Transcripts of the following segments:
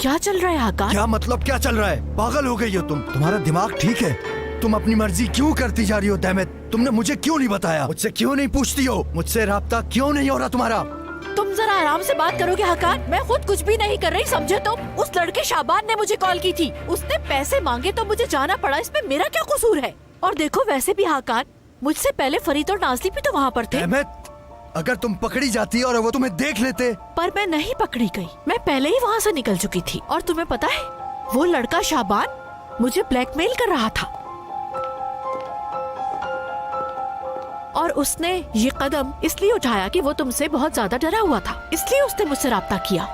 क्या चल रहा है आकाश? क्या मतलब क्या चल रहा है? पागल हो गई हो तुम? तुम्हारा दिमाग ठीक है? तुम अपनी मर्जी क्यों करती जा रही हो? डैम इट, तुमने मुझे क्यों नहीं बताया? मुझसे क्यों नहीं पूछती हो? मुझसे राब्ता क्यों नहीं हो रहा तुम्हारा? तुम जरा आराम से बात करोगे हकान? मैं खुद कुछ भी नहीं कर रही, समझे तुम? उस लड़के शाबान ने मुझे कॉल की थी, उसने पैसे मांगे तो मुझे जाना पड़ा, इसमें मेरा क्या कसूर है? और देखो वैसे भी हकान, मुझसे पहले फरीद और नाज़ली भी तो वहाँ पर थे। अगर तुम पकड़ी जाती और वो तुम्हें देख लेते। पर मैं नहीं पकड़ी गई, मैं पहले ही वहाँ से निकल चुकी थी। और तुम्हें पता है, वो लड़का शाबान मुझे ब्लैकमेल कर रहा था और उसने ये कदम इसलिए उठाया कि वो तुमसे बहुत ज्यादा डरा हुआ था, इसलिए उसने मुझसे राब्ता किया।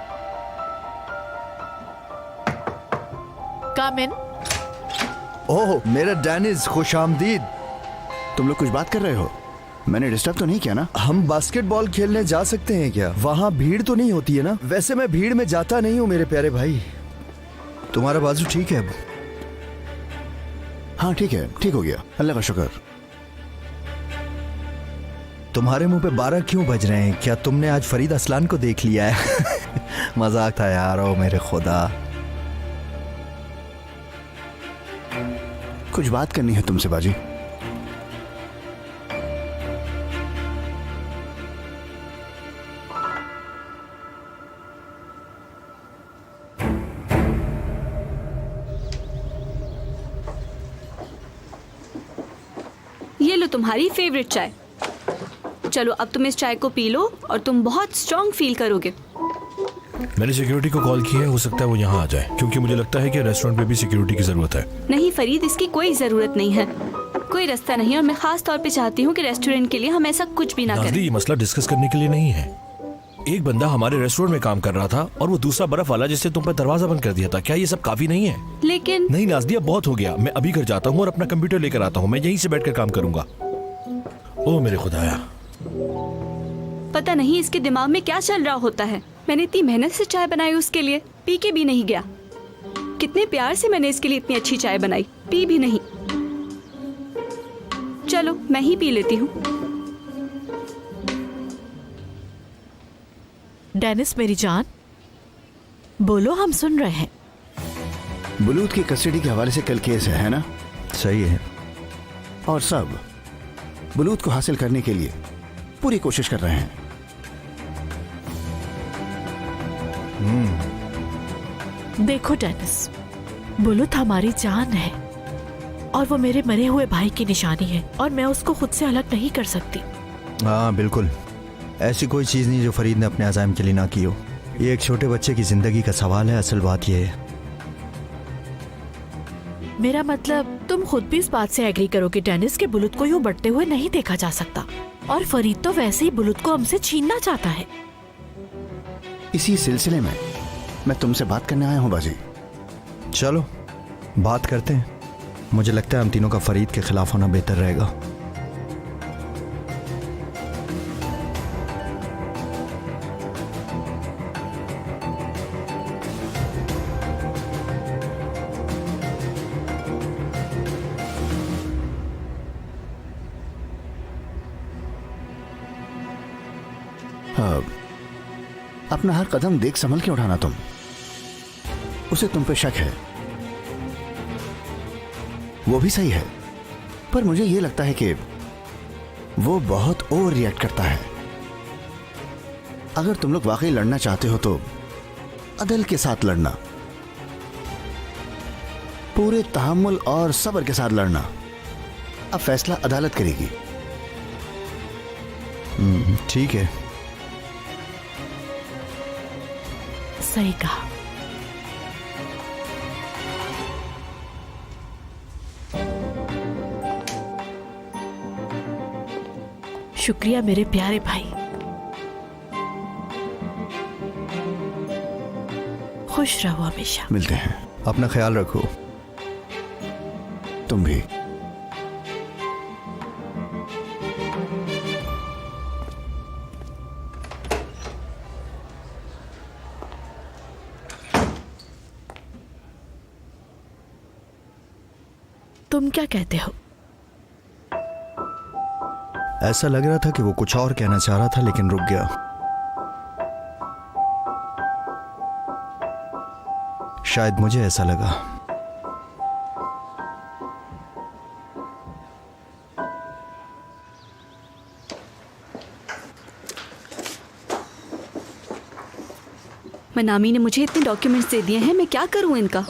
कम इन। ओह मेरा डेनिस, खुशामदीद। तुम लोग कुछ बात कर रहे हो? मैंने डिस्टर्ब तो नहीं किया ना? हम बास्केटबॉल खेलने जा सकते हैं क्या? वहाँ भीड़ तो नहीं होती है ना? वैसे मैं भीड़ में जाता नहीं हूँ मेरे प्यारे भाई। तुम्हारा बाजू ठीक है अब? हाँ ठीक है, ठीक हो गया, अल्लाह का शुक्र। तुम्हारे मुंह पे 12 क्यों बज रहे हैं? क्या तुमने आज फरीद असलान को देख लिया है? मजाक था यार, ओ मेरे खुदा। कुछ बात करनी है तुमसे बाजी। ये लो तुम्हारी फेवरेट चाय। चलो अब तुम इस चाय को पी लो और तुम बहुत स्ट्रॉन्ग फील करोगे। मैंने सिक्योरिटी को कॉल किया है, हो सकता है वो यहाँ आ जाए, क्योंकि मुझे लगता है कि रेस्टोरेंट में भी सिक्योरिटी की जरूरत है। नहीं फरीद, इसकी कोई जरूरत नहीं है, कोई रास्ता नहीं है, और मैं खास तौर पे चाहती हूँ कि रेस्टोरेंट के लिए हम ऐसा कुछ भी ना करें। ये मसला डिस्कस करने के लिए नहीं है। एक बंदा हमारे रेस्टोरेंट में काम कर रहा था और वो दूसरा बर्फ वाला जिससे तुम पर दरवाजा बंद कर दिया था, क्या ये सब काफी नहीं है? लेकिन नहीं नाज़ली, अब बहुत हो गया। मैं अभी घर जाता हूँ और अपना कंप्यूटर लेकर आता हूँ, मैं यहीं से बैठकर काम करूंगा। ओ मेरे खुदाया, पता नहीं इसके दिमाग में क्या चल रहा होता है। मैंने इतनी मेहनत से चाय बनाई उसके लिए, पी के भी नहीं गया। कितने प्यार से मैंने इसके लिए इतनी अच्छी चाय बनाई, पी भी नहीं। चलो मैं ही पी लेती हूँ। डेनिस मेरी जान, बोलो, हम सुन रहे हैं। बुलूद की कस्टडी के हवाले से कल केस है ना? सही है। और सब बुलूद को हासिल करने के लिए पूरी कोशिश कर रहे हैं। देखो डेनिस, बुलूद हमारी जान है और वो मेरे मरे हुए भाई की निशानी है और मैं उसको खुद से अलग नहीं कर सकती। हाँ बिल्कुल, ऐसी कोई चीज नहीं जो फरीद ने अपने अज़ाइम के लिए ना की हो। ये एक छोटे बच्चे की जिंदगी का सवाल है। असल बात ये है, मेरा मतलब तुम खुद भी इस बात से एग्री करोगे डेनिस के बुलूद को यूं बढ़ते हुए नहीं देखा जा सकता, और फरीद तो वैसे ही बुलूद को हमसे छीनना चाहता है। इसी सिलसिले में मैं तुमसे बात करने आया हूँ बाजी। चलो बात करते हैं। मुझे लगता है हम तीनों का फरीद के खिलाफ होना बेहतर रहेगा। अपना हर कदम देख संभल के उठाना। तुम उसे तुम पे शक है, वो भी सही है, पर मुझे ये लगता है कि वो बहुत ओवर रिएक्ट करता है। अगर तुम लोग वाकई लड़ना चाहते हो तो अदल के साथ लड़ना, पूरे तहम्मुल और सब्र के साथ लड़ना। अब फैसला अदालत करेगी। ठीक है। सही कहा। शुक्रिया मेरे प्यारे भाई, खुश रहो हमेशा। मिलते हैं। अपना ख्याल रखो। तुम भी। तुम क्या कहते हो? ऐसा लग रहा था कि वो कुछ और कहना चाह रहा था लेकिन रुक गया। शायद मुझे ऐसा लगा। मनामी ने मुझे इतने डॉक्यूमेंट्स दे दिए हैं, मैं क्या करूं इनका?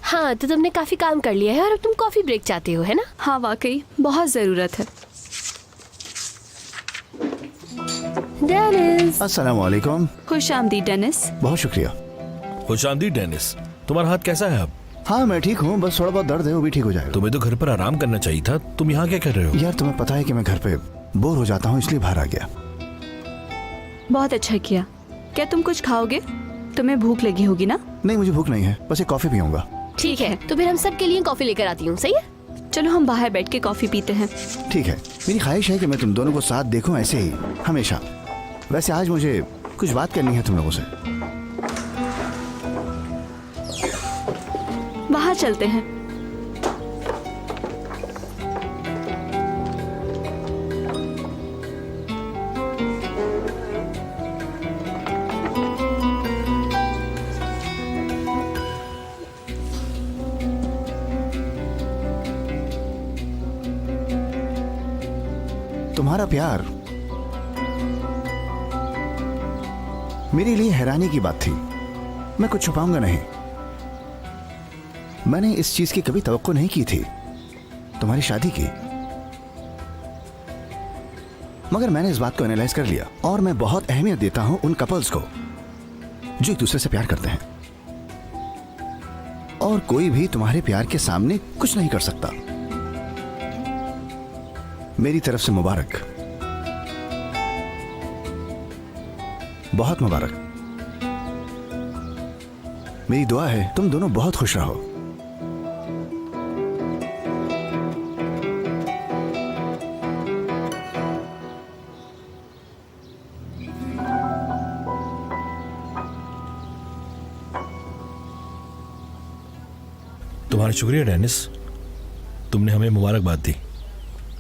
हाँ, तो तुमने काफी काम कर लिया है और अब तुम कॉफी ब्रेक चाहते हो, है ना? हाँ वाकई बहुत ज़रूरत है। डेनिस, अस्सलाम वालेकुम। खुश आमदीद डेनिस। बहुत शुक्रिया। खुशामदीद डेनिस, तुम्हारा हाथ कैसा है अब? हाँ मैं ठीक हूँ, बस थोड़ा बहुत दर्द है, वो भी ठीक हो जाएगा। तुम्हें तो घर पर आराम करना चाहिए था, तुम यहाँ क्या कर रहे हो? यार तुम्हें पता है कि मैं घर पे बोर हो जाता हूँ, इसलिए बाहर आ गया। बहुत अच्छा किया। क्या तुम कुछ खाओगे? तुम्हें भूख लगी होगी ना? नहीं मुझे भूख नहीं है, बस एक कॉफी पीऊंगा। ठीक है, तो फिर हम सब के लिए कॉफी लेकर आती हूँ, सही है? चलो हम बाहर बैठ के कॉफी पीते हैं। ठीक है, मेरी ख्वाहिश है कि मैं तुम दोनों को साथ देखूं ऐसे ही हमेशा। वैसे आज मुझे कुछ बात करनी है तुम लोगों से। बाहर चलते हैं। तुम्हारा प्यार मेरे लिए हैरानी की बात थी। मैं कुछ छुपाऊंगा नहीं। मैंने इस चीज की कभी तवक्को नहीं की थी, तुम्हारी शादी की। मगर मैंने इस बात को एनालाइज कर लिया और मैं बहुत अहमियत देता हूं उन कपल्स को जो एक दूसरे से प्यार करते हैं। और कोई भी तुम्हारे प्यार के सामने कुछ नहीं कर सकता। मेरी तरफ से मुबारक, बहुत मुबारक। मेरी दुआ है तुम दोनों बहुत खुश रहो। तुम्हारा शुक्रिया डेनिस, तुमने हमें मुबारकबाद दी।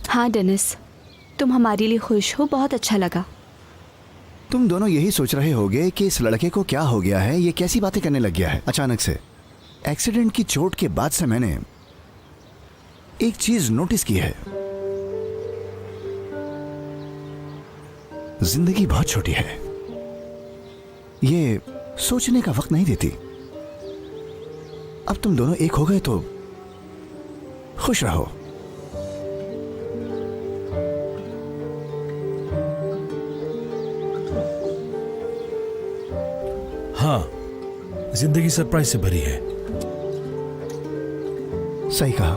हाँ डेनिस, तुम हमारे लिए खुश हो, बहुत अच्छा लगा। तुम दोनों यही सोच रहे होगे कि इस लड़के को क्या हो गया है, ये कैसी बातें करने लग गया है अचानक से। एक्सीडेंट की चोट के बाद से मैंने एक चीज नोटिस की है। जिंदगी बहुत छोटी है, ये सोचने का वक्त नहीं देती। अब तुम दोनों एक हो गए तो खुश रहो। हाँ, जिंदगी सरप्राइज से भरी है। सही कहा।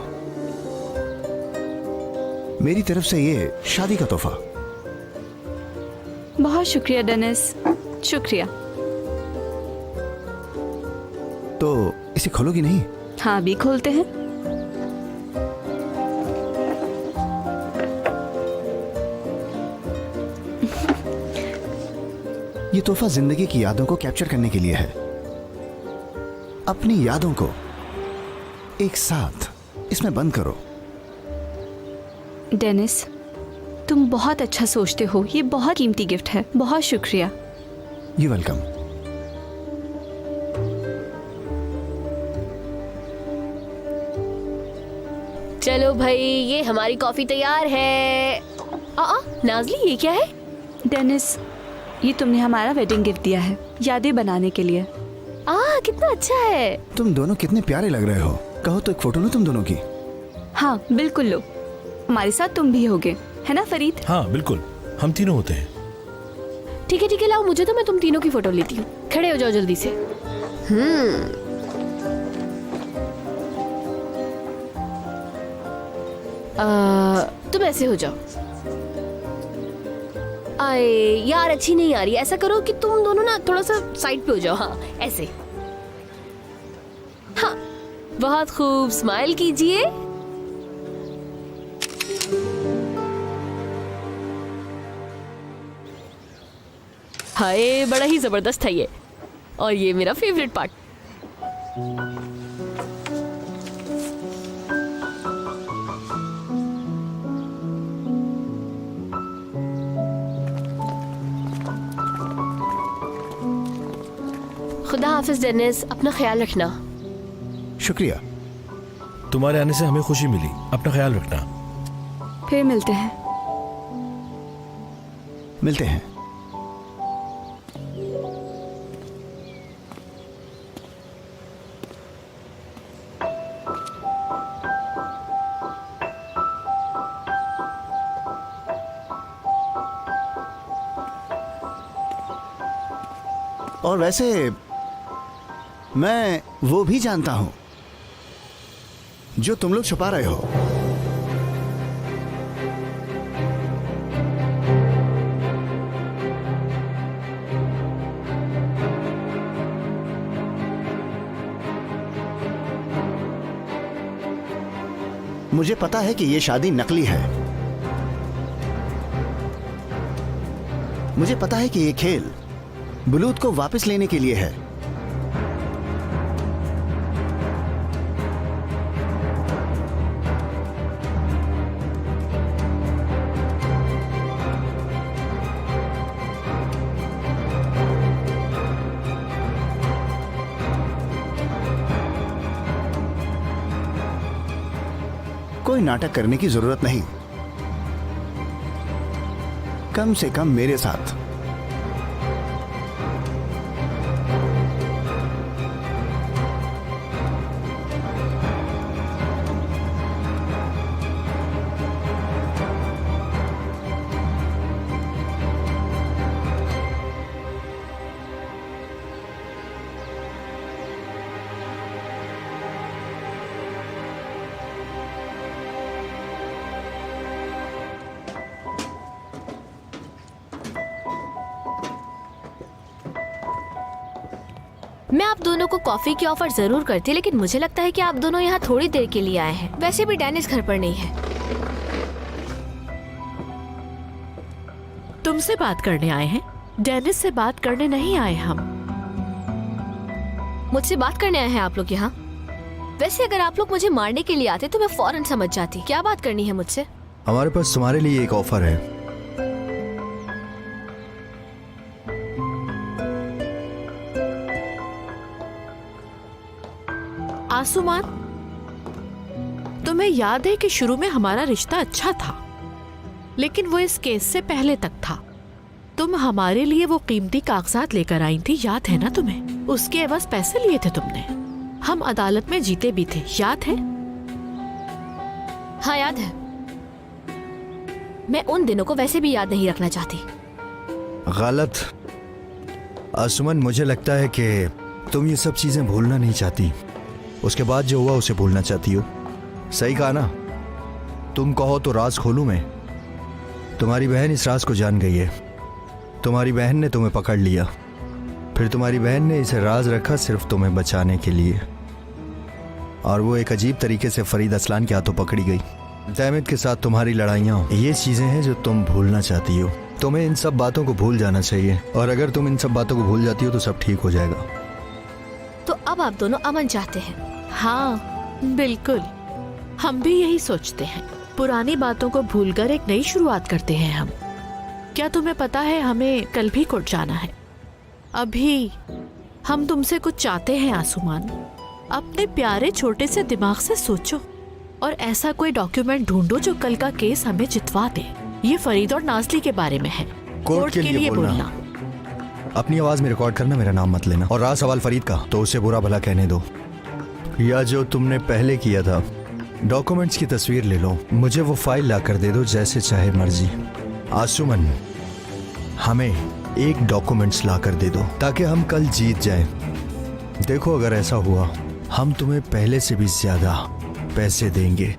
मेरी तरफ से ये शादी का तोहफा। बहुत शुक्रिया डेनिस, शुक्रिया। तो इसे खोलोगी नहीं? हाँ अभी खोलते हैं। ये तोहफा जिंदगी की यादों को कैप्चर करने के लिए है। अपनी यादों को एक साथ इसमें बंद करो। डेनिस, तुम बहुत अच्छा सोचते हो, ये बहुत कीमती गिफ्ट है। बहुत शुक्रिया। You welcome. चलो भाई, ये हमारी कॉफी तैयार है। नाजली, ये क्या है? डेनिस, ये तुमने हमारा वेडिंग गिफ्ट दिया है, यादें बनाने के लिए। कितना अच्छा है। तुम दोनों कितने प्यारे लग रहे हो। कहो तो एक फोटो लो तुम दोनों की। हाँ बिल्कुल लो, हमारे साथ तुम भी होगे, है ना फरीद? हाँ बिल्कुल, हम तीनों होते हैं। ठीक है, लाओ मुझे तो, मैं तुम तीनों की फोटो लेती हूँ। खड़े हो जाओ जल्दी से। तुम ऐसे हो जाओ। आए यार, अच्छी नहीं आ रही। ऐसा करो कि तुम दोनों ना थोड़ा सा साइड पे हो जाओ। हाँ ऐसे। हाँ बहुत खूब, स्माइल कीजिए। हाय, बड़ा ही जबरदस्त है ये। और ये मेरा फेवरेट पार्ट। खुदा हाफिज डेनिस, अपना ख्याल रखना। शुक्रिया। तुम्हारे आने से हमें खुशी मिली, अपना ख्याल रखना। फिर मिलते हैं। मिलते हैं। और वैसे मैं वो भी जानता हूं जो तुम लोग छुपा रहे हो। मुझे पता है कि ये शादी नकली है। मुझे पता है कि ये खेल बुलूद को वापस लेने के लिए है। कोई नाटक करने की जरूरत नहीं, कम से कम मेरे साथ। मैं आप दोनों को कॉफी की ऑफर जरूर करती, लेकिन मुझे लगता है कि आप दोनों यहाँ थोड़ी देर के लिए आए हैं। वैसे भी डेनिस घर पर नहीं है। तुमसे बात करने आए हैं, डेनिस से बात करने नहीं आए हम। मुझसे बात करने आए हैं आप लोग यहाँ? वैसे अगर आप लोग मुझे मारने के लिए आते तो मैं फौरन समझ जाती। क्या बात करनी है मुझसे? हमारे पास तुम्हारे लिए एक ऑफर है। आसुमान, तुम्हें याद है कि शुरू में हमारा रिश्ता अच्छा था, लेकिन वो इस केस से पहले तक था। तुम हमारे लिए वो कीमती कागजात लेकर आई थी, याद है ना तुम्हें? उसके एवज पैसे लिए थे तुमने। हम अदालत में जीते भी थे, याद है? हाँ याद है। मैं उन दिनों को वैसे भी याद नहीं रखना चाहती। गलत आसुमन, मुझे लगता है कि तुम ये सब चीजें भूलना नहीं चाहती। उसके बाद जो हुआ उसे भूलना चाहती हो। सही कहा ना? तुम कहो तो राज खोलूं मैं। तुम्हारी बहन इस राज को जान गई है। तुम्हारी बहन ने तुम्हें पकड़ लिया, फिर तुम्हारी बहन ने इसे राज रखा सिर्फ तुम्हें बचाने के लिए, और वो एक अजीब तरीके से फरीद असलान के हाथों पकड़ी गई। दैमित के साथ तुम्हारी लड़ाइयाँ, ये चीजें हैं जो तुम भूलना चाहती हो। तुम्हें इन सब बातों को भूल जाना चाहिए, और अगर तुम इन सब बातों को भूल जाती हो तो सब ठीक हो जाएगा। तो अब आप दोनों अमन चाहते हैं? हाँ बिल्कुल, हम भी यही सोचते हैं। पुरानी बातों को भूलकर एक नई शुरुआत करते हैं हम। क्या तुम्हें पता है हमें कल भी कोर्ट जाना है? अभी हम तुमसे कुछ चाहते हैं आसुमान। अपने प्यारे छोटे से दिमाग से सोचो और ऐसा कोई डॉक्यूमेंट ढूंढो जो कल का केस हमें जितवा दे। ये फरीद और नाजली के बारे में है। कोर्ट के लिए बोलना। अपनी आवाज में रिकॉर्ड करना, मेरा नाम मत लेना। और रहा सवाल फरीद का, तो उसे बुरा भला कहने दो, या जो तुमने पहले किया था। डॉक्यूमेंट्स की तस्वीर ले लो, मुझे वो फाइल ला कर दे दो, जैसे चाहे मर्जी। आसुमन, हमें एक डॉक्यूमेंट्स ला कर दे दो ताकि हम कल जीत जाएं। देखो अगर ऐसा हुआ, हम तुम्हें पहले से भी ज्यादा पैसे देंगे।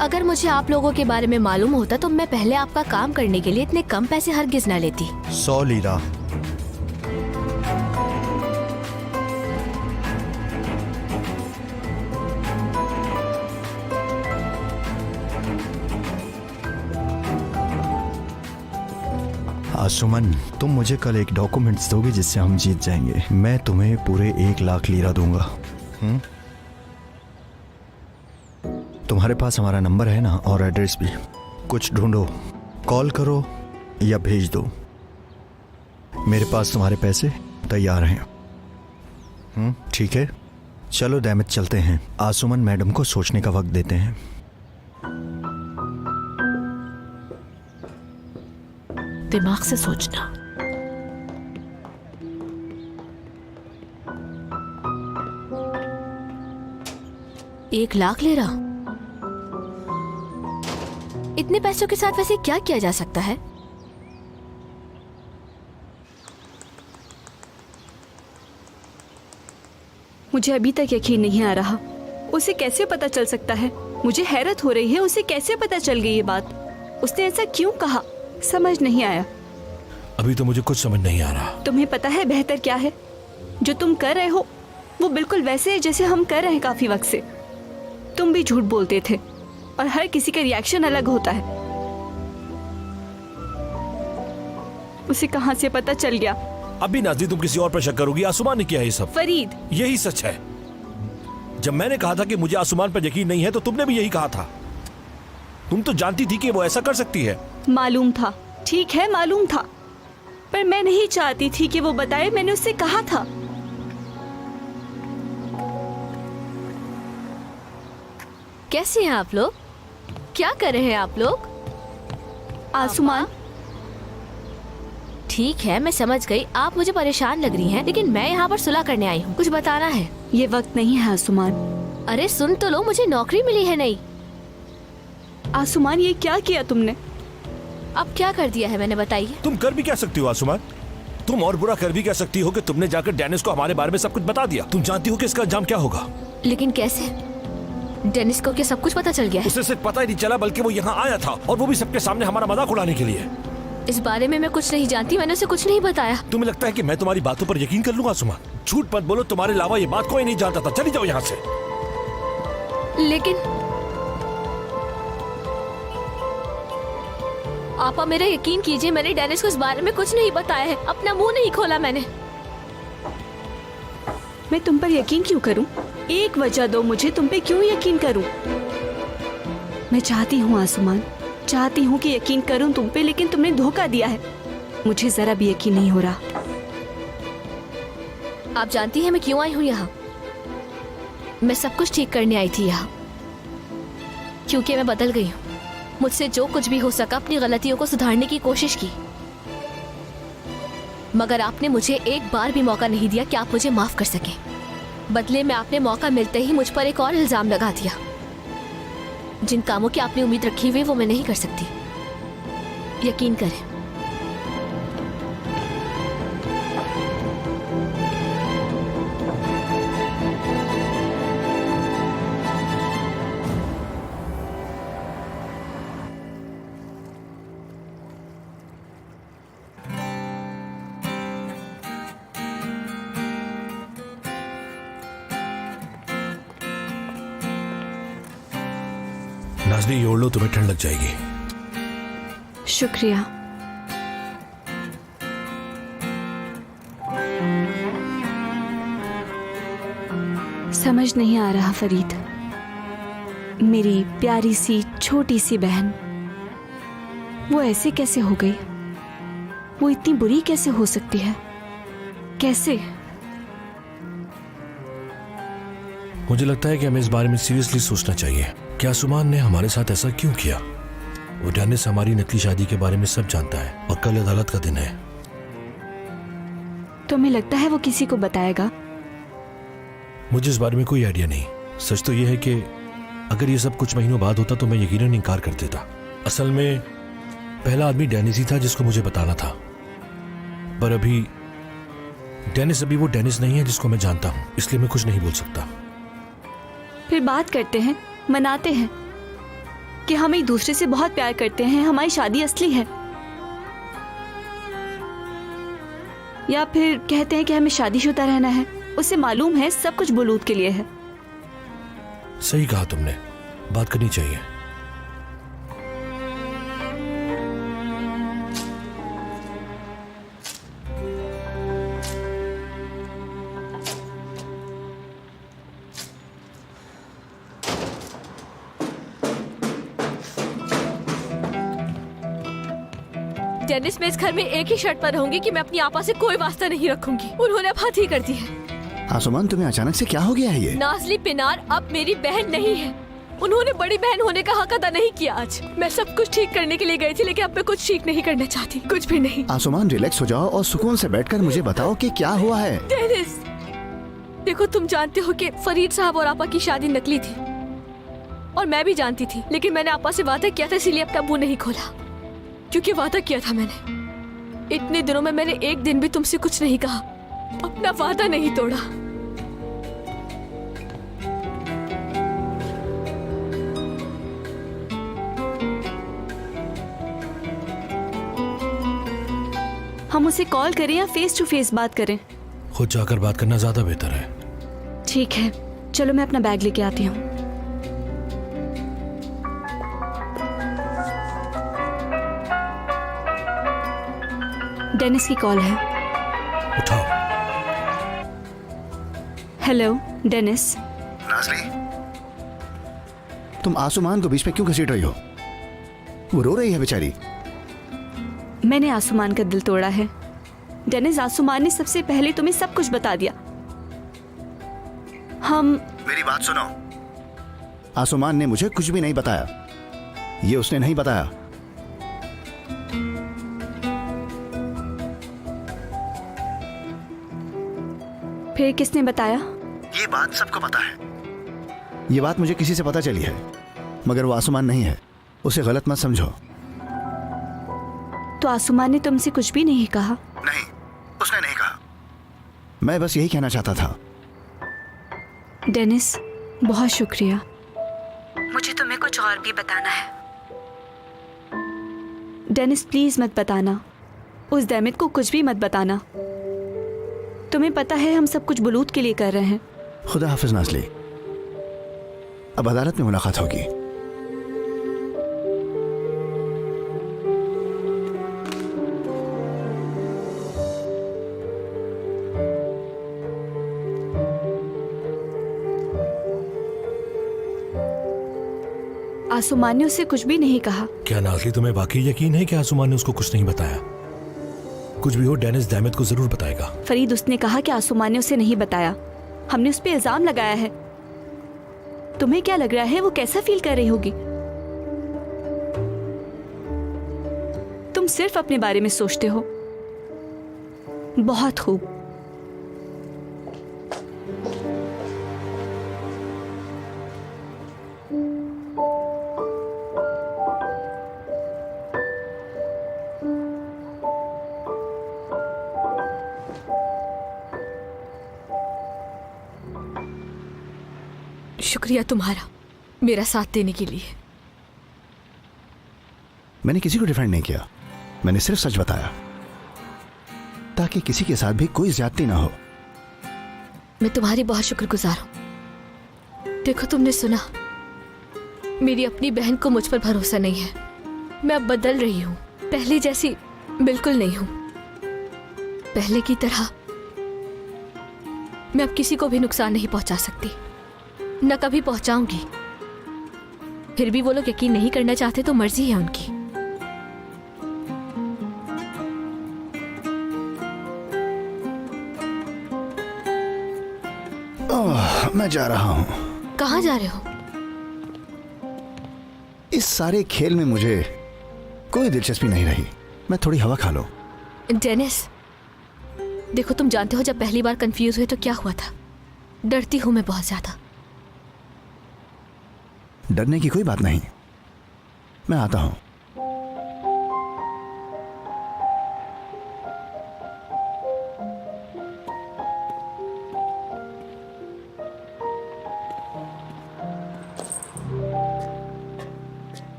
अगर मुझे आप लोगों के बारे में मालूम होता तो मैं पहले आपका काम करने के लिए इतने कम पैसे हरगिज न लेती। 100 लीरा। आसुमन, तुम मुझे कल एक डॉक्यूमेंट्स दोगे जिससे हम जीत जाएंगे। मैं तुम्हें पूरे 1 लाख लीरा दूंगा। तुम्हारे पास हमारा नंबर है ना, और एड्रेस भी। कुछ ढूंढो, कॉल करो या भेज दो। मेरे पास तुम्हारे पैसे तैयार हैं। ठीक है, चलो दैमित चलते हैं। आसुमन मैडम को सोचने का वक्त देते हैं। दिमाग से सोचना। एक लाख ले रहा। इतने पैसों के साथ वैसे क्या किया जा सकता है? मुझे अभी तक यकीन नहीं आ रहा। उसे कैसे पता चल सकता है? मुझे हैरत हो रही है, उसे कैसे पता चल गई ये बात? उसने ऐसा क्यों कहा? समझ नहीं आया। अभी तो मुझे कुछ समझ नहीं आ रहा। तुम्हें पता है बेहतर क्या है? जो तुम कर रहे हो वो बिल्कुल वैसे है जैसे हम कर रहे हैं काफी वक्त से। तुम भी झूठ बोलते थे और हर किसी का रिएक्शन अलग होता है। उसे कहां से पता चल गया? अभी नाज़ी तुम किसी और पर शक करोगी? आसुमान ने किया ये सब। फरीद, यही सच है। जब मैंने कहा था कि मुझे आसुमान पर यकीन नहीं है तो तुमने भी यही कहा था। तुम तो जानती थी कि वो ऐसा कर सकती है। मालूम था, ठीक है मालूम था, पर मैं नहीं चाहती थी कि वो बताए। मैंने उससे कहा था। कैसे हैं आप लोग? क्या कर रहे हैं आप लोग? आसुमान, ठीक है, मैं समझ गई आप मुझे परेशान लग रही हैं, लेकिन मैं यहाँ पर सुलह करने आई हूँ। कुछ बताना है? ये वक्त नहीं है आसुमान। अरे सुन तो लो, मुझे नौकरी मिली है नई। आसुमान, ये क्या किया तुमने? अब क्या कर दिया है मैंने, बताइए। तुम कर भी क्या सकती हो आसुमान? तुम और बुरा कर भी क्या सकती हो कि तुमने जाकर डेनिस को हमारे बारे में सब कुछ बता दिया। तुम जानती हो कि इसका अंजाम क्या होगा। लेकिन कैसे? डेनिस को क्या सब कुछ पता चल गया है? उसे सिर्फ पता ही नहीं चला, बल्कि वो यहाँ आया था, और वो भी सबके सामने हमारा मजाक उड़ाने के लिए। इस बारे में मैं कुछ नहीं जानती, मैंने उसे कुछ नहीं बताया। तुम्हें लगता है कि मैं तुम्हारी बातों पर यकीन कर लूंगा आसुमान? झूठ मत बोलो, तुम्हारे अलावा ये बात कोई नहीं जानता था। चली जाओ यहाँ से। लेकिन आपा, मेरा यकीन कीजिए, मैंने डेनिस को इस बारे में कुछ नहीं बताया है। अपना मुंह नहीं खोला मैंने। मैं तुम पर यकीन क्यों करूं? एक वजह दो मुझे, तुम पे क्यों यकीन करूं? मैं चाहती हूँ आसुमान, चाहती हूँ कि यकीन करूं तुम पे, लेकिन तुमने धोखा दिया है। मुझे जरा भी यकीन नहीं हो रहा। आप जानती हैं मैं क्यों आई हूँ यहाँ? मैं सब कुछ ठीक करने आई थी यहाँ, क्योंकि मैं बदल गई हूँ। मुझसे जो कुछ भी हो सका अपनी गलतियों को सुधारने की कोशिश की, मगर आपने मुझे एक बार भी मौका नहीं दिया कि आप मुझे माफ कर सकें। बदले में आपने मौका मिलते ही मुझ पर एक और इल्जाम लगा दिया। जिन कामों की आपने उम्मीद रखी हुई वो मैं नहीं कर सकती, यकीन करें। नाज़नी, ये ओढ़ लो, तुम्हें ठंड लग जाएगी। शुक्रिया। समझ नहीं आ रहा फरीद, मेरी प्यारी सी छोटी सी बहन वो ऐसे कैसे हो गई? वो इतनी बुरी कैसे हो सकती है? कैसे? मुझे लगता है कि हमें इस बारे में सीरियसली सोचना चाहिए। क्या आसुमान ने हमारे साथ ऐसा क्यों किया? वो डेनिस हमारी नकली शादी के बारे में सब जानता है, और कल अदालत का दिन है। तुम्हें लगता है वो किसी को बताएगा? मुझे इस बारे में कोई आइडिया नहीं। सच तो यह है कि अगर ये सब कुछ महीनों बाद होता तो मैं यकीनन इनकार कर देता। असल में पहला आदमी डेनिस ही था जिसको मुझे बताना था, पर अभी वो डेनिस नहीं है जिसको मैं जानता हूं, इसलिए मैं कुछ नहीं बोल सकता। फिर बात करते हैं, मनाते हैं कि हम एक दूसरे से बहुत प्यार करते हैं, हमारी शादी असली है। या फिर कहते हैं कि हमें शादीशुदा रहना है। उसे मालूम है सब कुछ बलूत के लिए है। सही कहा तुमने, बात करनी चाहिए। डेनिस, मैं इस घर में एक ही शर्त पर रहूंगी कि मैं अपनी आपा से कोई वास्ता नहीं रखूंगी। उन्होंने अब हद ही कर दी है। आसुमान, तुम्हें अचानक से क्या हो गया है ये? नाजली पिनार अब मेरी बहन नहीं है। उन्होंने बड़ी बहन होने का हक अदा नहीं किया। आज मैं सब कुछ ठीक करने के लिए गई थी, लेकिन अब मैं कुछ ठीक नहीं करना चाहती, कुछ भी नहीं। आसुमान, रिलैक्स हो जाओ और सुकून से बैठकर मुझे बताओ कि क्या हुआ है। डेनिस, देखो तुम जानते हो कि फरीद साहब और आपा की शादी नकली थी और मैं भी जानती थी, लेकिन मैंने आपा से वादा किया था, इसीलिए अपना मुंह नहीं खोला, क्योंकि वादा किया था मैंने। इतने दिनों में मैंने एक दिन भी तुमसे कुछ नहीं कहा, अपना वादा नहीं तोड़ा। हम उसे कॉल करें या फेस टू फेस बात करें? खुद जाकर बात करना ज्यादा बेहतर है। ठीक है, चलो मैं अपना बैग लेके आती हूँ। डेनिस की कॉल है। उठाओ। Hello Dennis. नाज़ली, तुम आसुमान को बीच में क्यों घसीट रही हो? वो रो रही है बेचारी। मैंने आसुमान का दिल तोड़ा है। डेनिस, आसुमान ने सबसे पहले तुम्हें सब कुछ बता दिया। मेरी बात सुनो। आसुमान ने मुझे कुछ भी नहीं बताया, ये उसने नहीं बताया। फिर किसने बताया? ये बात सबको पता है। ये बात मुझे किसी से पता चली है, मगर वो आसुमान नहीं है, उसे गलत मत समझो। तो आसुमान ने तुमसे कुछ भी नहीं कहा? नहीं, उसने नहीं कहा। मैं बस यही कहना चाहता था। डेनिस, बहुत शुक्रिया। मुझे तुम्हें कुछ और भी बताना है। डेनिस, प्लीज मत बताना। उस दैमित को कुछ भी मत बताना। तुम्हें पता है हम सब कुछ बलूत के लिए कर रहे हैं। खुदा हाफिज नाज़ली, अब अदालत में मुलाकात होगी। आसुमान ने उसे कुछ भी नहीं कहा। क्या नाज़ली, तुम्हें वाकई यकीन है कि आसुमान ने उसको कुछ नहीं बताया? कुछ भी हो, डेनिस दैमित को जरूर बताएगा। फरीद, उसने कहा कि आसुमान ने उसे नहीं बताया। हमने उस पर इल्जाम लगाया है। तुम्हें क्या लग रहा है वो कैसा फील कर रही होगी? तुम सिर्फ अपने बारे में सोचते हो। बहुत खूब। शुक्रिया तुम्हारा मेरा साथ देने के लिए। मैंने किसी को डिफेंड नहीं किया, मैंने सिर्फ सच बताया ताकि किसी के साथ भी कोई ज्यादती ना हो। मैं तुम्हारी बहुत शुक्रगुजार हूँ। देखो, तुमने सुना, मेरी अपनी बहन को मुझ पर भरोसा नहीं है। मैं अब बदल रही हूँ, पहले जैसी बिल्कुल नहीं हूँ। पहले की तरह मैं अब किसी को भी नुकसान नहीं पहुंचा सकती, न कभी पहुंचाऊंगी। फिर भी वो लोग यकीन नहीं करना चाहते तो मर्जी है उनकी। ओह, मैं जा रहा हूँ। कहाँ जा रहे हो? इस सारे खेल में मुझे कोई दिलचस्पी नहीं रही। मैं थोड़ी हवा खा लूं। डेनिस, देखो, तुम जानते हो जब पहली बार कंफ्यूज हुए तो क्या हुआ था। डरती हूं मैं बहुत ज्यादा। डरने की कोई बात नहीं, मैं आता हूं।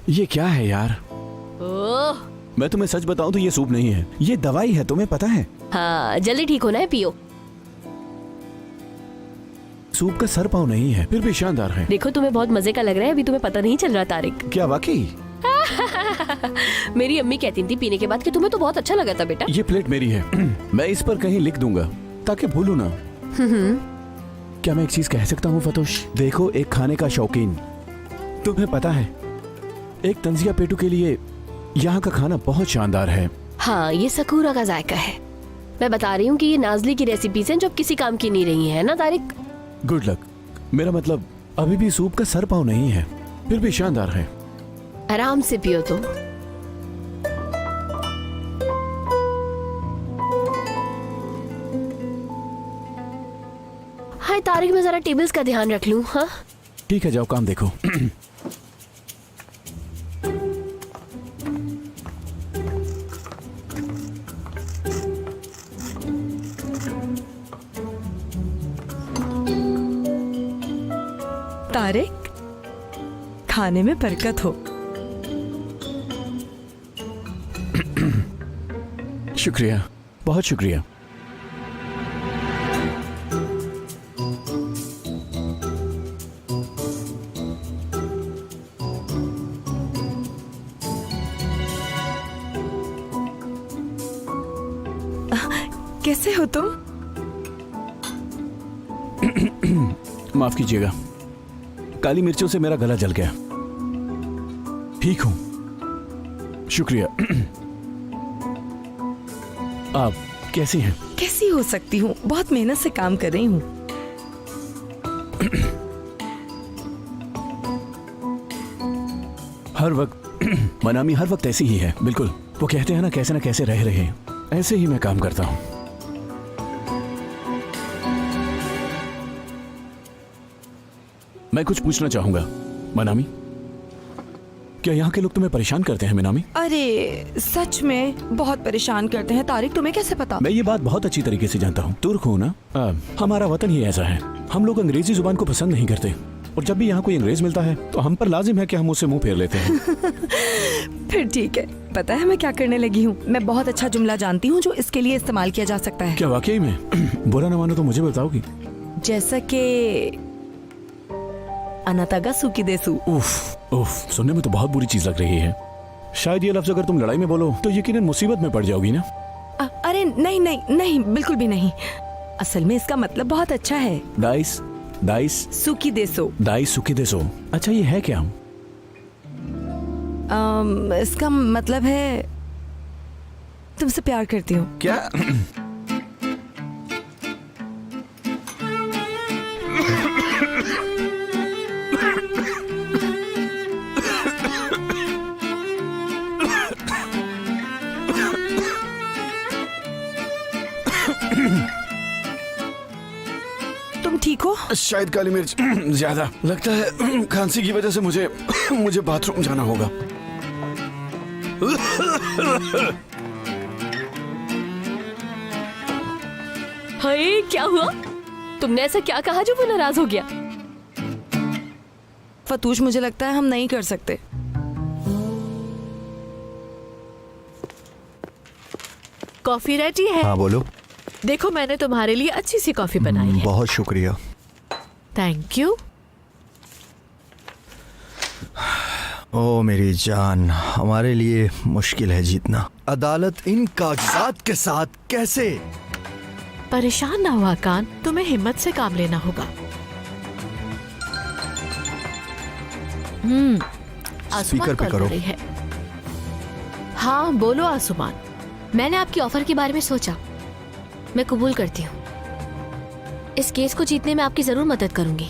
ये क्या है यार? ओह, मैं तुम्हें सच बताऊं तो ये सूप नहीं है, ये दवाई है, तुम्हें पता है? हाँ, जल्दी ठीक होना है, पियो। सूप का सर पाँव नहीं है, फिर भी शानदार है। देखो, तुम्हें बहुत मजे का लग रहा है, अभी तुम्हें पता नहीं चल रहा तारिक। क्या वाकई? मेरी अम्मी कहती थी पीने के बाद कि तुम्हें तो बहुत अच्छा लगा था बेटा। ये प्लेट मेरी है। मैं इस पर कहीं लिख दूंगा ताकि भूलू ना। क्या मैं एक चीज कह सकता हूँ फतोश? देखो, एक खाने का शौकीन, तुम्हें पता है एक तंजिया पेटू के लिए यहाँ का खाना बहुत शानदार है। हाँ, ये सकूरा का जायका है। मैं बता रही हूँ कि ये नाजली की रेसिपीज हैं जो अब किसी काम की नहीं रही है ना तारिक। Good luck. मेरा मतलब अभी भी सूप का सर पाँव नहीं है, फिर भी शानदार है। आराम से पियो तो। हाय तारिक, मैं जरा टेबल्स का ध्यान रख लूँ। हाँ ठीक है, जाओ काम देखो। तारिक, खाने में बरकत हो। शुक्रिया, बहुत शुक्रिया। कैसे हो तुम? माफ कीजिएगा, काली मिर्चों से मेरा गला जल गया। ठीक हूं, शुक्रिया। आप कैसी हैं? कैसी हो सकती हूँ, बहुत मेहनत से काम कर रही हूँ। हर वक्त मनामी हर वक्त ऐसी ही है, बिल्कुल। वो कहते हैं ना कैसे रह रहे हैं, ऐसे ही मैं काम करता हूं। मैं कुछ पूछना चाहूंगा मनामी, क्या यहाँ के लोग तुम्हें परेशान करते हैं मनामी? अरे सच में बहुत परेशान करते हैं तारिक, तुम्हें कैसे पता? मैं ये बात बहुत अच्छी तरीके से जानता हूँ। तुर्क हूँ ना, हमारा वतन ही ऐसा है। हम लोग अंग्रेजी जुबान को पसंद नहीं करते, और जब भी यहाँ कोई अंग्रेज मिलता है तो हम पर लाजिम है कि हम उससे मुंह फेर लेते हैं। फिर ठीक है, पता है मैं क्या करने लगी हूँ? मैं बहुत अच्छा जुमला जानती हूँ जो इसके लिए इस्तेमाल किया जा सकता है। क्या वाकई में? बुरा न मानो तो मुझे बताओगी? जैसा कि अनातागा सुकी देसु। उफ उफ, सुनने में तो बहुत बुरी चीज लग रही है। शायद ये लफ्ज अगर तुम लड़ाई में बोलो तो यकीनन मुसीबत में पड़ जाओगी ना। अरे नहीं नहीं नहीं, बिल्कुल भी नहीं। असल में इसका मतलब बहुत अच्छा है। डाइस डाइस सुकी देसो। डाइस सुकी देसो। अच्छा, ये है क्या? इसका मतलब है तुमसे प्यार करती हूँ। क्या? तुम ठीक हो? शायद काली मिर्च ज्यादा। लगता है खांसी की वजह से मुझे बाथरूम जाना होगा। हाय, क्या हुआ? तुमने ऐसा क्या कहा जो वो नाराज हो गया? फतूश, मुझे लगता है हम नहीं कर सकते। कॉफी रेडी है? हाँ बोलो। देखो, मैंने तुम्हारे लिए अच्छी सी कॉफी बनाई है। बहुत शुक्रिया। Thank you. ओ मेरी जान, हमारे लिए मुश्किल है जीतना। अदालत इन कागजात के साथ कैसे? परेशान ना हुआ कान, तुम्हें हिम्मत से काम लेना होगा। आसुमान स्पीकर पे कॉल करो। कर रही है। हाँ बोलो आसुमान। मैंने आपकी ऑफर के बारे में सोचा, मैं कबूल करती हूँ। इस केस को जीतने में आपकी जरूर मदद करूंगी।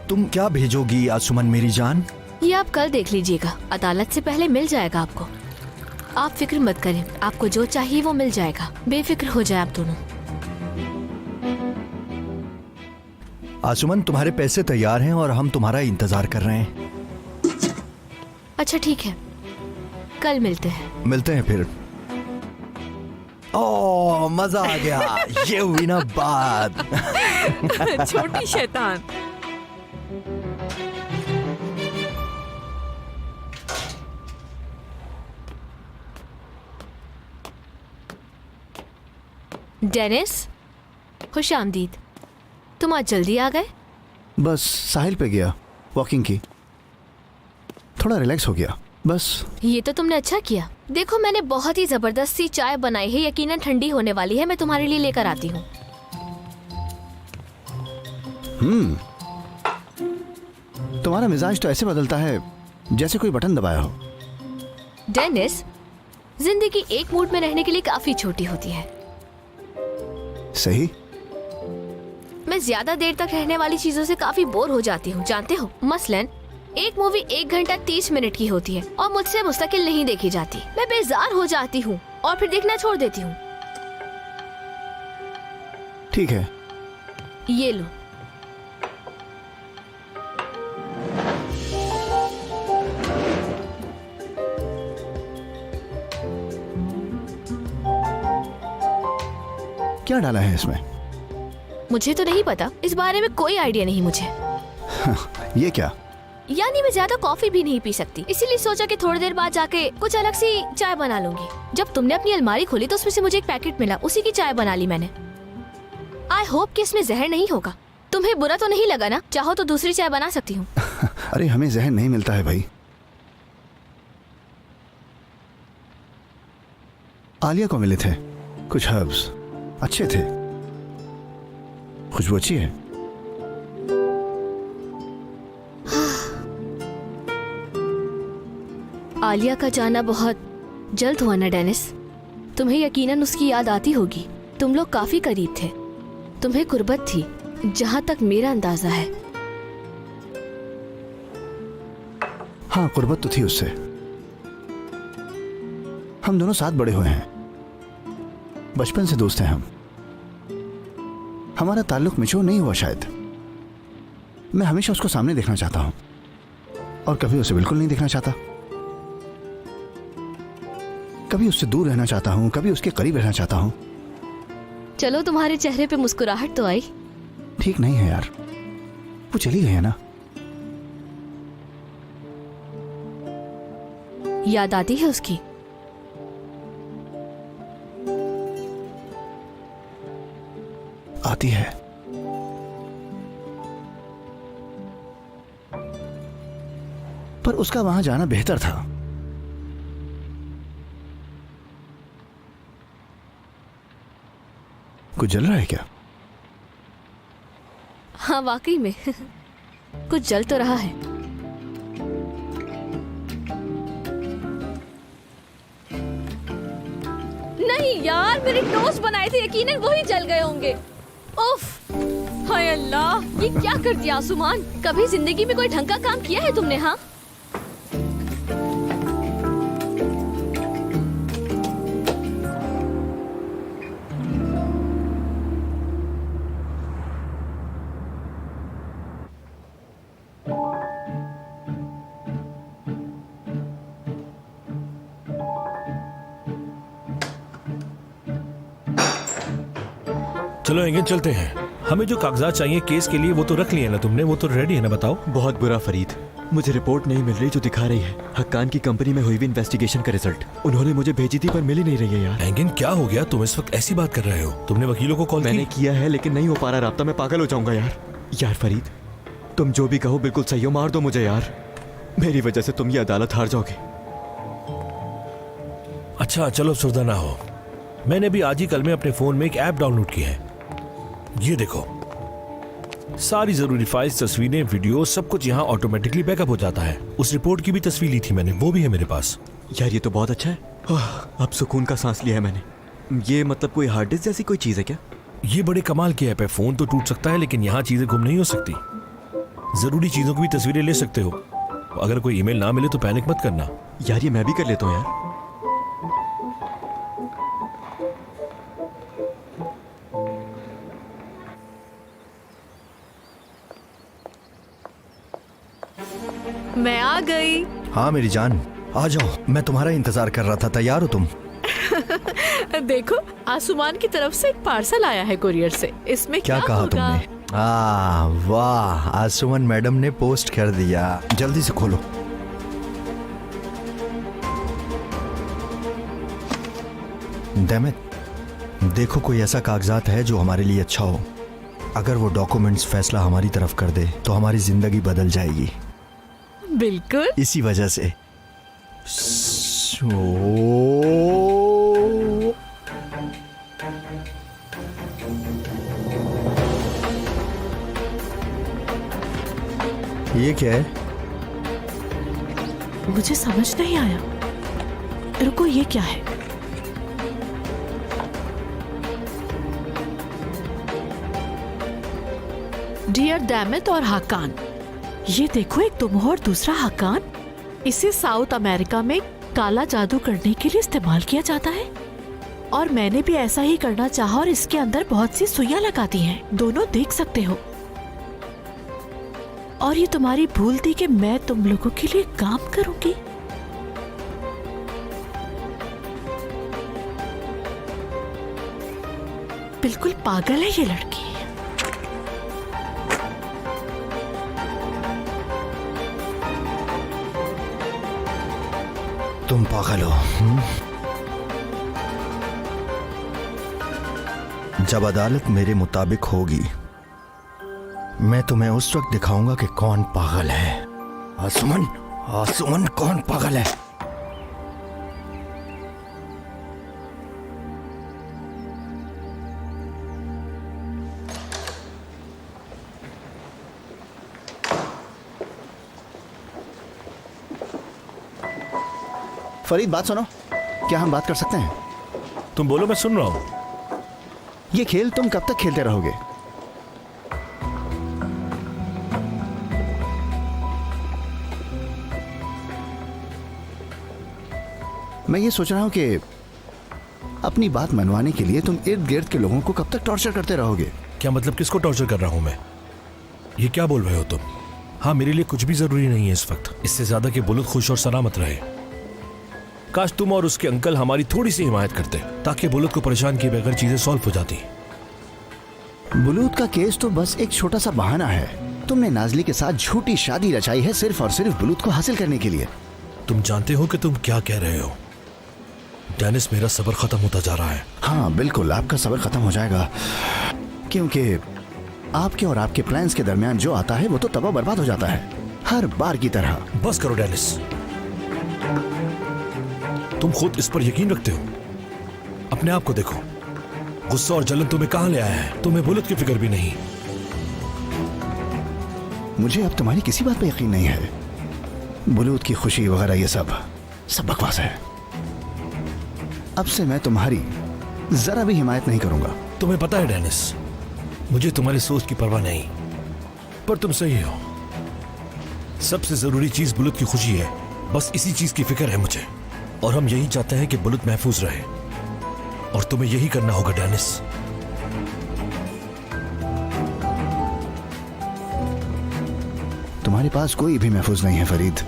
तुम क्या भेजोगी आसुमान मेरी जान? ये आप कल देख लीजिएगा, अदालत से पहले मिल जाएगा आपको। आप फिक्र मत करें, आपको जो चाहिए वो मिल जाएगा। बेफिक्र हो जाए आप दोनों। आसुमान, तुम्हारे पैसे तैयार हैं और हम तुम्हारा इंतजार कर रहे हैं। अच्छा ठीक है, कल मिलते हैं। मिलते हैं फिर। ओ मजा आ गया। ये हुई ना बात। छोटी शैतान। डेनिस, खुश आमदीद। तुम आज जल्दी आ गए? बस साहिल पे गया, वॉकिंग की, थोड़ा रिलैक्स हो गया बस। ये तो तुमने अच्छा किया। देखो, मैंने बहुत ही जबरदस्त सी चाय बनाई है, यकीनन ठंडी होने वाली है। मैं तुम्हारे लिए लेकर आती हूँ। तुम्हारा मिजाज तो ऐसे बदलता है जैसे कोई बटन दबाया हो। डेनिस, जिंदगी एक मूड में रहने के लिए काफी छोटी होती है। सही। मैं ज्यादा देर तक रहने वाली चीजों से काफी बोर हो जाती हूँ, जानते हो। मसलन एक मूवी 1 घंटा 30 मिनट की होती है और मुझसे मुस्तकिल नहीं देखी जाती। मैं बेजार हो जाती हूँ और फिर देखना छोड़ देती हूँ। ठीक है। ये लो। क्या डाला है इसमें? मुझे तो नहीं पता, इस बारे में कोई आइडिया नहीं मुझे। ये क्या? यानी मैं ज्यादा कॉफी भी नहीं पी सकती, इसीलिए सोचा कि थोड़ी देर बाद जाके कुछ अलग सी चाय बना लूंगी। जब तुमने अपनी अलमारी खोली तो उसमें से मुझे एक पैकेट मिला, उसी की चाय बना ली मैंने। आई होप कि इसमें जहर नहीं होगा। तुम्हें बुरा तो नहीं लगा ना? चाहो तो दूसरी चाय बना सकती हूँ। अरे हमें जहर नहीं मिलता है भाई। आलिया को मिले थे कुछ हर्ब्स, अच्छे थे, खुशबू अच्छी है। आलिया का जाना बहुत जल्द हुआ ना डेनिस? तुम्हें यकीनन उसकी याद आती होगी। तुम लोग काफी करीब थे, तुम्हें कुर्बत थी, जहां तक मेरा अंदाजा है। हाँ, कुर्बत तो थी उससे। हम दोनों साथ बड़े हुए हैं, बचपन से दोस्त हैं हम। हमारा ताल्लुक मिचोर नहीं हुआ शायद। मैं हमेशा उसको सामने देखना चाहता हूं और कभी उसे बिल्कुल नहीं देखना चाहता। कभी उससे दूर रहना चाहता हूं, कभी उसके करीब रहना चाहता हूं। चलो, तुम्हारे चेहरे पे मुस्कुराहट तो आई। ठीक नहीं है यार, वो चली गई है ना। याद आती है उसकी? आती है। पर उसका वहां जाना बेहतर था। कुछ जल रहा है क्या? हाँ, वाकई में कुछ जल तो रहा है। नहीं यार, मेरे टोस्ट बनाए थे, यकीनन वही जल गए होंगे। उफ, हाय अल्लाह, ये क्या कर दिया आसुमान। कभी जिंदगी में कोई ढंग का काम किया है तुमने? हाँ, चलो एंगेज चलते हैं। हमें जो कागजात चाहिए केस के लिए वो तो रख लिए ना तुमने, वो तो रेडी है ना? बताओ। बहुत बुरा फरीद, मुझे रिपोर्ट नहीं मिल रही जो दिखा रही है हक्कान की कंपनी में हुई हुई इन्वेस्टिगेशन का रिजल्ट। उन्होंने मुझे भेजी थी पर मिल ही नहीं रही है यार। एंगेन, क्या हो गया? तुम इस वक्त ऐसी बात कर रहे हो? तुमने वकीलों को कॉल मैंने किया है लेकिन नहीं हो पा रहा राब्ता। मैं पागल हो जाऊंगा यार। यार फरीद, तुम जो भी कहो बिल्कुल सही हो, मार दो मुझे यार। मेरी वजह से तुम ये अदालत हार जाओगे। अच्छा चलो, सुरदा ना हो। मैंने भी आज ही कल में अपने फोन में एक ऐप डाउनलोड की है। ये देखो, सारी जरूरी फाइल्स, तस्वीरें, वीडियो, सब कुछ यहाँ ऑटोमेटिकली बैकअप हो जाता है। उस रिपोर्ट की भी तस्वीर ली थी मैंने, वो भी है मेरे पास। यार ये तो बहुत अच्छा है। अब सुकून का सांस लिया है मैंने। ये मतलब कोई हार्ड डिस्क जैसी कोई चीज है क्या? ये बड़े कमाल की ऐप है। फोन तो टूट सकता है लेकिन यहाँ चीजें गुम नहीं हो सकती। जरूरी चीजों की भी तस्वीरें ले सकते हो। अगर कोई ईमेल ना मिले तो पैनिक मत करना। यार ये मैं भी कर लेता हूँ यार। मैं आ गई। हाँ मेरी जान, आ जाओ, मैं तुम्हारा इंतजार कर रहा था। तैयार हो तुम? देखो, आसुमान की तरफ से एक पार्सल आया है कुरियर से। इसमें क्या कहा होगा? तुमने? वाह, आसुमन मैडम ने पोस्ट कर दिया। जल्दी से खोलो। डेमिट, देखो कोई ऐसा कागजात है जो हमारे लिए अच्छा हो। अगर वो डॉक्यूमेंट्स फैसला हमारी तरफ कर दे तो हमारी जिंदगी बदल जाएगी। बिल्कुल। इसी वजह से ये क्या है? मुझे समझ नहीं आया। रुको, ये क्या है? डियर डैमिट और हाकान, ये देखो, एक तुम हो और दूसरा हाकान। इसे साउथ अमेरिका में काला जादू करने के लिए इस्तेमाल किया जाता है और मैंने भी ऐसा ही करना चाहा और इसके अंदर बहुत सी सुइयां लगा दी हैं। दोनों देख सकते हो। और ये तुम्हारी भूल थी कि मैं तुम लोगों के लिए काम करूंगी। बिल्कुल पागल है ये लड़की। तुम पागल हो। जब अदालत मेरे मुताबिक होगी, मैं तुम्हें उस वक्त दिखाऊंगा कि कौन पागल है। आसुमन, आसुमन, कौन पागल है? फरीद, बात सुनो। क्या हम बात कर सकते हैं? तुम बोलो, मैं सुन रहा हूं। ये खेल तुम कब तक खेलते रहोगे? मैं ये सोच रहा हूं कि अपनी बात मनवाने के लिए तुम इर्द गिर्द के लोगों को कब तक टॉर्चर करते रहोगे? क्या मतलब? किसको टॉर्चर कर रहा हूं मैं? ये क्या बोल रहे हो तुम? हाँ, मेरे लिए कुछ भी जरूरी नहीं है इस वक्त, इससे ज्यादा कि बुलुत खुश और सलामत रहे। काश तुम और उसके अंकल हमारी थोड़ी सी हिमायत करते ताकि बुलुत को परेशान किए बगैर चीजें सॉल्व हो जाती। बुलूत का केस तो बस एक छोटा सा बहाना है। तुमने नाजली के साथ झूठी शादी रचाई है सिर्फ और सिर्फ बुलूत को हासिल करने के लिए। तुम जानते हो कि तुम क्या कह रहे हो? डेनिस, मेरा सब्र खत्म होता जा रहा है। हाँ बिल्कुल, आपका सब्र खत्म हो जाएगा, क्योंकि आपके और आपके प्लान्स के दरमियान जो आता है वो तो तबाह बर्बाद हो जाता है, हर बार की तरह। बस करो डेनिस, तुम खुद इस पर यकीन रखते हो? अपने आप को देखो, गुस्सा और जलन तुम्हें कहां ले आया है? तुम्हें बुलुत की फिक्र भी नहीं। मुझे अब तुम्हारी किसी बात पे यकीन नहीं है। बुलूत की खुशी वगैरह ये सब बकवास है। अब से मैं तुम्हारी जरा भी हिमायत नहीं करूंगा। तुम्हें पता है डेनिस, मुझे तुम्हारी सोच की परवाह नहीं, पर तुम सही हो। सबसे जरूरी चीज बुलुत की खुशी है, बस इसी चीज की फिक्र है मुझे, और हम यही चाहते हैं कि बुलुत महफूज रहे, और तुम्हें यही करना होगा डेनिस। तुम्हारे पास कोई भी महफूज नहीं है फरीद।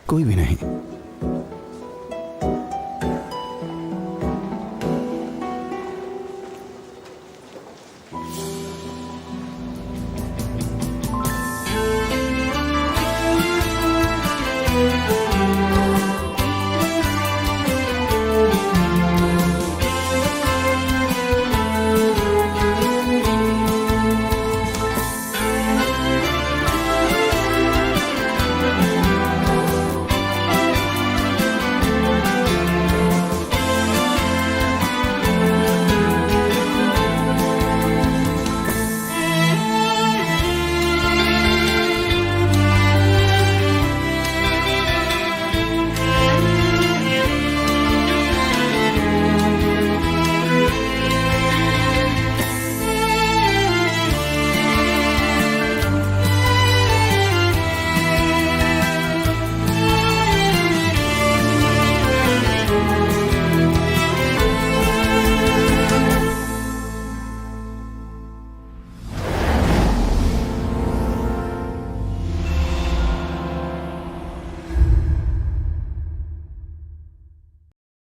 कोई भी नहीं।